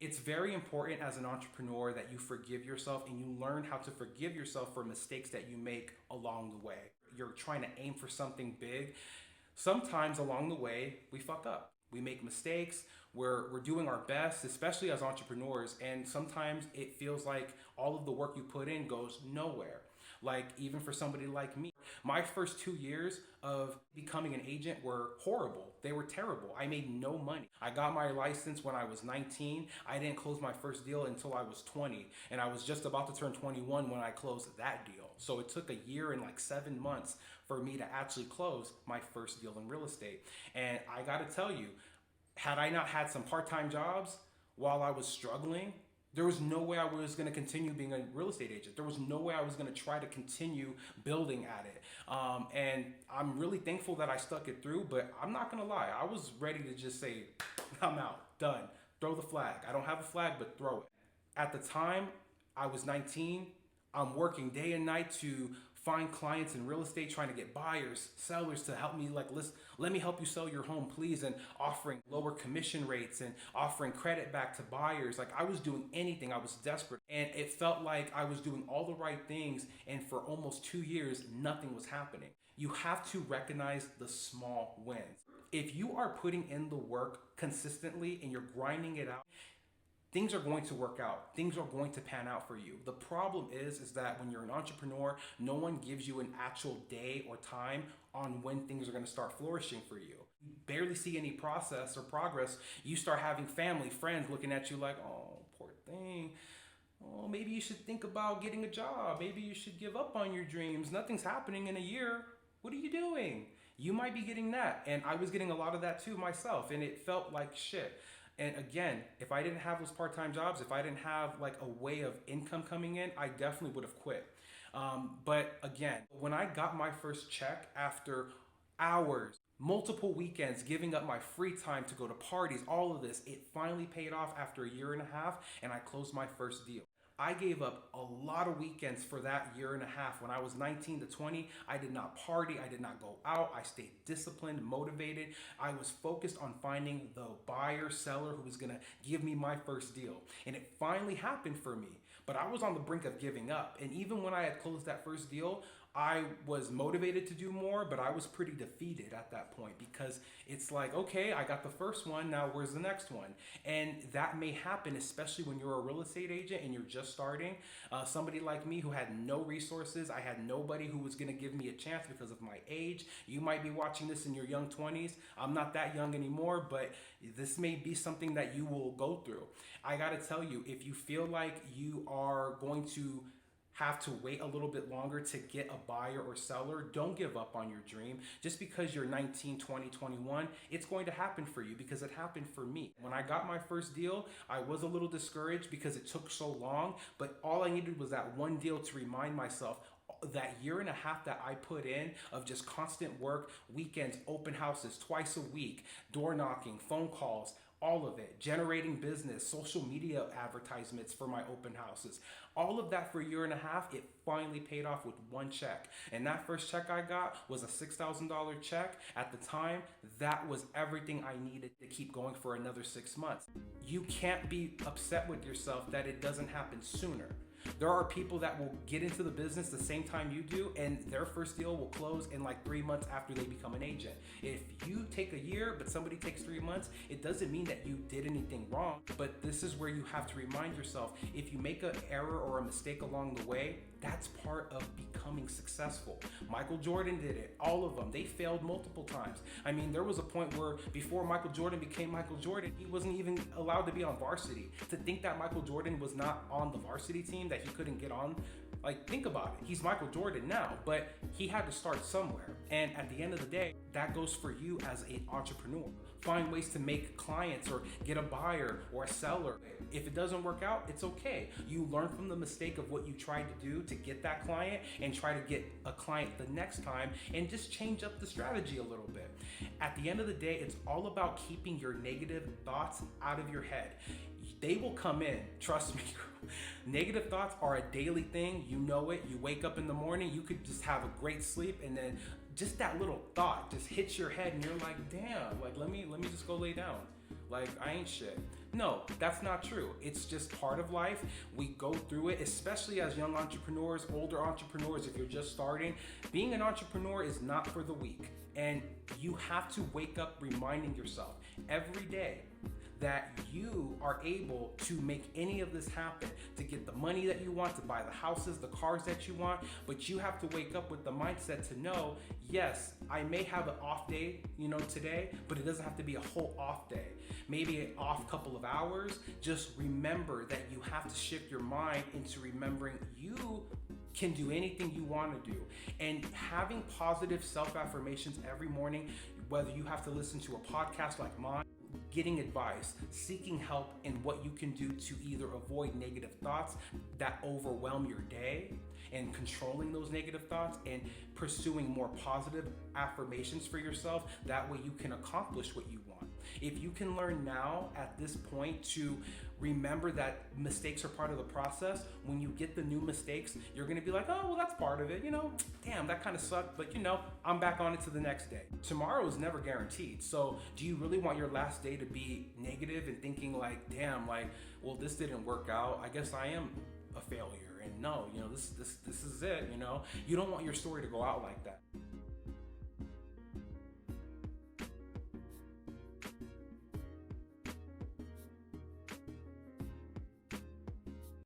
It's very important as an entrepreneur that you forgive yourself and you learn how to forgive yourself for mistakes that you make along the way. You're trying to aim for something big. Sometimes along the way, we fuck up. We make mistakes. We're doing our best, especially as entrepreneurs. And sometimes it feels like all of the work you put in goes nowhere. Like, even for somebody like me, my first 2 years of becoming an agent were horrible. They were terrible. I made no money. I got my license when I was 19. I didn't close my first deal until I was 20. And I was just about to turn 21 when I closed that deal. So it took a year and like 7 months for me to actually close my first deal in real estate. And I got to tell you, had I not had some part-time jobs while I was struggling, there was no way I was going to continue being a real estate agent. There was no way I was going to try to continue building at it. And I'm really thankful that I stuck it through, but I'm not going to lie. I was ready to just say, I'm out, done. Throw the flag. I don't have a flag, but throw it. At the time, I was 19. I'm working day and night to find clients in real estate, trying to get buyers, sellers to help me, like, let me help you sell your home, please, and offering lower commission rates and offering credit back to buyers. Like, I was doing anything. I was desperate. And it felt like I was doing all the right things. And for almost 2 years, nothing was happening. You have to recognize the small wins. If you are putting in the work consistently and you're grinding it out, things are going to work out. Things are going to pan out for you. The problem is that when you're an entrepreneur, no one gives you an actual day or time on when things are going to start flourishing for you. You barely see any process or progress. You start having family, friends looking at you like, oh, poor thing. Oh, maybe you should think about getting a job. Maybe you should give up on your dreams. Nothing's happening in a year. What are you doing? You might be getting that. And I was getting a lot of that too myself. And it felt like shit. And again, if I didn't have those part-time jobs, if I didn't have like a way of income coming in, I definitely would have quit. But again, when I got my first check after hours, multiple weekends, giving up my free time to go to parties, all of this, it finally paid off after a year and a half, and I closed my first deal. I gave up a lot of weekends for that year and a half. When I was 19 to 20, I did not party. I did not go out. I stayed disciplined, motivated. I was focused on finding the buyer, seller who was going to give me my first deal. And it finally happened for me. But I was on the brink of giving up. And even when I had closed that first deal, I was motivated to do more, but I was pretty defeated at that point because it's like, okay, I got the first one, now where's the next one? And that may happen, especially when you're a real estate agent and you're just starting. Somebody like me who had no resources, I had nobody who was gonna give me a chance because of my age. You might be watching this in your young 20s. I'm not that young anymore, but this may be something that you will go through. I gotta tell you, if you feel like you are going to have to wait a little bit longer to get a buyer or seller, don't give up on your dream. Just because you're 19, 20, 21, it's going to happen for you because it happened for me. When I got my first deal, I was a little discouraged because it took so long, but all I needed was that one deal to remind myself that year and a half that I put in of just constant work, weekends, open houses, twice a week, door knocking, phone calls, all of it, generating business, social media advertisements for my open houses, all of that for a year and a half, it finally paid off with one check. And that first check I got was a $6,000 check. At the time, that was everything I needed to keep going for another 6 months. You can't be upset with yourself that it doesn't happen sooner. There are people that will get into the business the same time you do, and their first deal will close in like 3 months after they become an agent. If you take a year, but somebody takes 3 months, it doesn't mean that you did anything wrong, but this is where you have to remind yourself, if you make an error or a mistake along the way, that's part of becoming successful. Michael Jordan did it, all of them. They failed multiple times. I mean, there was a point where before Michael Jordan became Michael Jordan, he wasn't even allowed to be on varsity. To think that Michael Jordan was not on the varsity team, that he couldn't get on, like, think about it. He's Michael Jordan now, but he had to start somewhere. And at the end of the day, that goes for you as an entrepreneur. Find ways to make clients or get a buyer or a seller. If it doesn't work out, it's okay. You learn from the mistake of what you tried to do to get that client and try to get a client the next time and just change up the strategy a little bit. At the end of the day, it's all about keeping your negative thoughts out of your head. They will come in, trust me. Negative thoughts are a daily thing. You know it. You wake up in the morning, you could just have a great sleep, and then just that little thought just hits your head and you're like, damn, like let me just go lay down. Like, I ain't shit. No, that's not true. It's just part of life. We go through it, especially as young entrepreneurs, older entrepreneurs. If you're just starting, being an entrepreneur is not for the weak. And you have to wake up reminding yourself every day that you are able to make any of this happen, to get the money that you want, to buy the houses, the cars that you want. But you have to wake up with the mindset to know, yes, I may have an off day, today, but it doesn't have to be a whole off day. Maybe an off couple of hours. Just remember that you have to shift your mind into remembering you can do anything you want to do. And having positive self-affirmations every morning, whether you have to listen to a podcast like mine, getting advice, seeking help in what you can do to either avoid negative thoughts that overwhelm your day, and controlling those negative thoughts and pursuing more positive affirmations for yourself. That way you can accomplish what you want. If you can learn now at this point to remember that mistakes are part of the process, when you get the new mistakes, you're gonna be like, oh, well, that's part of it. Damn, that kind of sucked, but I'm back on it to the next day. Tomorrow is never guaranteed. So do you really want your last day to be negative and thinking like, damn, well, this didn't work out. I guess I am a failure. And no, this is it. You don't want your story to go out like that.